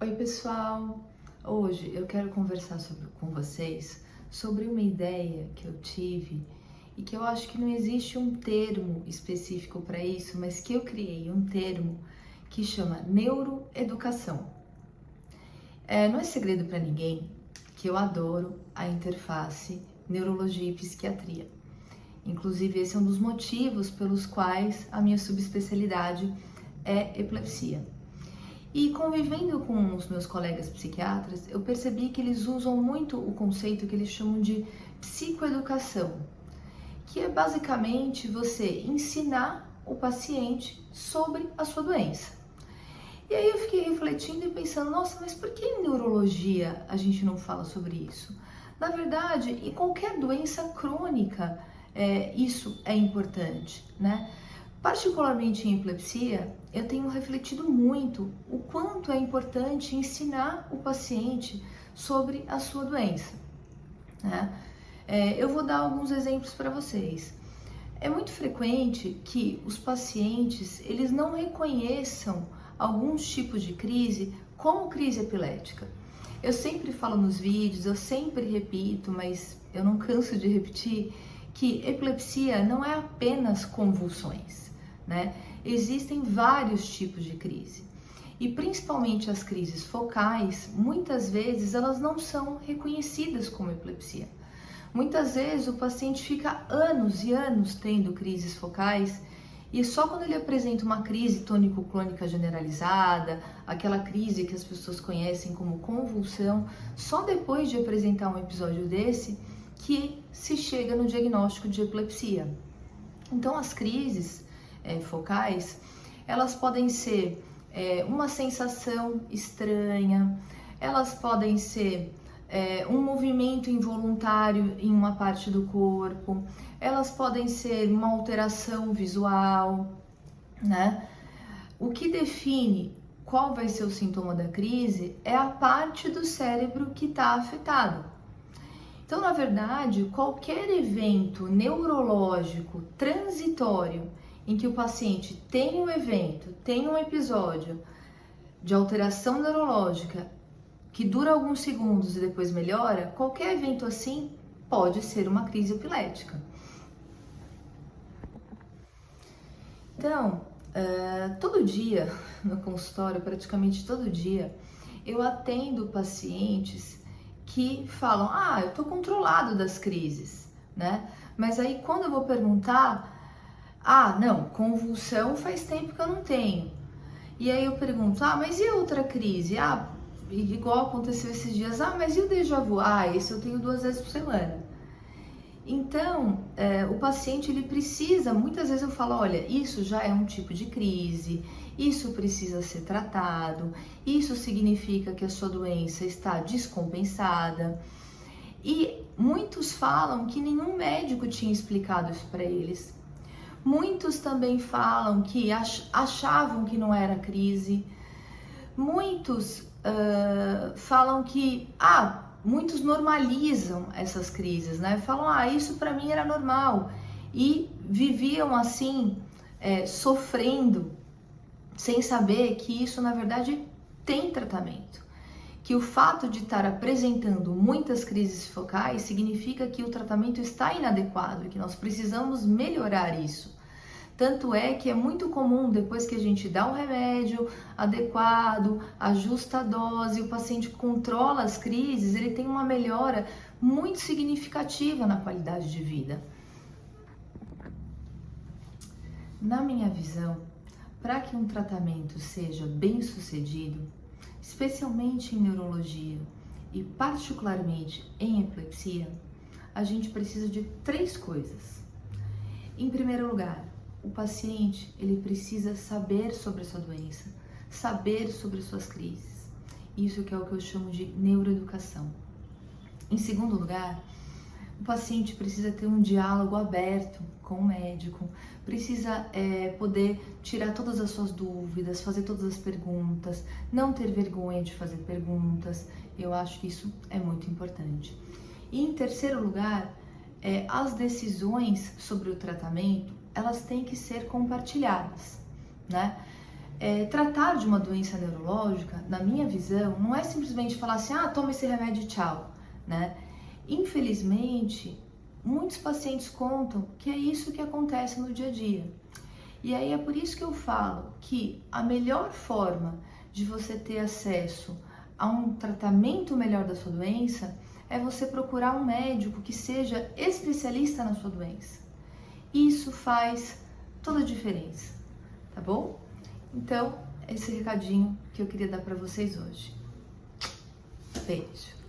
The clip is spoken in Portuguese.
Oi, pessoal! Hoje eu quero conversar com vocês sobre uma ideia que eu tive e que eu acho que não existe um termo específico para isso, mas que eu criei um termo que chama neuroeducação. Não é segredo para ninguém que eu adoro a interface neurologia e psiquiatria. Inclusive, esse é um dos motivos pelos quais a minha subespecialidade é epilepsia. E convivendo com os meus colegas psiquiatras, eu percebi que eles usam muito o conceito que eles chamam de psicoeducação, que é basicamente você ensinar o paciente sobre a sua doença. E aí eu fiquei refletindo e pensando, nossa, mas por que em neurologia a gente não fala sobre isso? Na verdade, em qualquer doença crônica, isso é importante, né? Particularmente em epilepsia, eu tenho refletido muito o quanto é importante ensinar o paciente sobre a sua doença, né? Eu vou dar alguns exemplos para vocês. É muito frequente que os pacientes, eles não reconheçam alguns tipos de crise como crise epilética. Eu sempre falo nos vídeos, eu sempre repito, mas eu não canso de repetir, que epilepsia não é apenas convulsões, né? Existem vários tipos de crise e principalmente as crises focais, muitas vezes elas não são reconhecidas como epilepsia. Muitas vezes o paciente fica anos e anos tendo crises focais e só quando ele apresenta uma crise tônico-clônica generalizada, aquela crise que as pessoas conhecem como convulsão, só depois de apresentar um episódio desse que se chega no diagnóstico de epilepsia. Então as crises focais, elas podem ser uma sensação estranha, elas podem ser um movimento involuntário em uma parte do corpo, elas podem ser uma alteração visual, né? O que define qual vai ser o sintoma da crise é a parte do cérebro que está afetado. Então, na verdade, qualquer evento neurológico transitório em que o paciente tem um evento, tem um episódio de alteração neurológica que dura alguns segundos e depois melhora, qualquer evento assim pode ser uma crise epilética. Então, todo dia no consultório, praticamente todo dia, eu atendo pacientes que falam, eu tô controlado das crises, né? Mas aí quando eu vou perguntar, não, convulsão faz tempo que eu não tenho. E aí eu pergunto, mas e a outra crise? Igual aconteceu esses dias, mas e o déjà vu? Esse eu tenho 2 vezes por semana. Então, o paciente, ele precisa, muitas vezes eu falo, olha, isso já é um tipo de crise, isso precisa ser tratado, isso significa que a sua doença está descompensada. E muitos falam que nenhum médico tinha explicado isso para eles. Muitos também falam que achavam que não era crise. Muitos falam que, muitos normalizam essas crises, né? Falam, isso para mim era normal. E viviam assim, sofrendo, sem saber que isso, na verdade, tem tratamento. Que o fato de estar apresentando muitas crises focais significa que o tratamento está inadequado e que nós precisamos melhorar isso. Tanto é que é muito comum, depois que a gente dá um remédio adequado, ajusta a dose, o paciente controla as crises, ele tem uma melhora muito significativa na qualidade de vida. Na minha visão, para que um tratamento seja bem sucedido, especialmente em neurologia e particularmente em epilepsia, a gente precisa de 3 coisas. Em primeiro lugar, o paciente, ele precisa saber sobre a sua doença, saber sobre suas crises. Isso que é o que eu chamo de neuroeducação. Em segundo lugar, o paciente precisa ter um diálogo aberto com o médico, precisa poder tirar todas as suas dúvidas, fazer todas as perguntas, não ter vergonha de fazer perguntas. Eu acho que isso é muito importante. E em terceiro lugar, as decisões sobre o tratamento, elas têm que ser compartilhadas, né? tratar de uma doença neurológica, na minha visão, não é simplesmente falar assim, toma esse remédio e tchau, né? Infelizmente, muitos pacientes contam que é isso que acontece no dia a dia. E aí é por isso que eu falo que a melhor forma de você ter acesso a um tratamento melhor da sua doença é você procurar um médico que seja especialista na sua doença. Isso faz toda a diferença, tá bom? Então, esse recadinho que eu queria dar para vocês hoje. Beijo!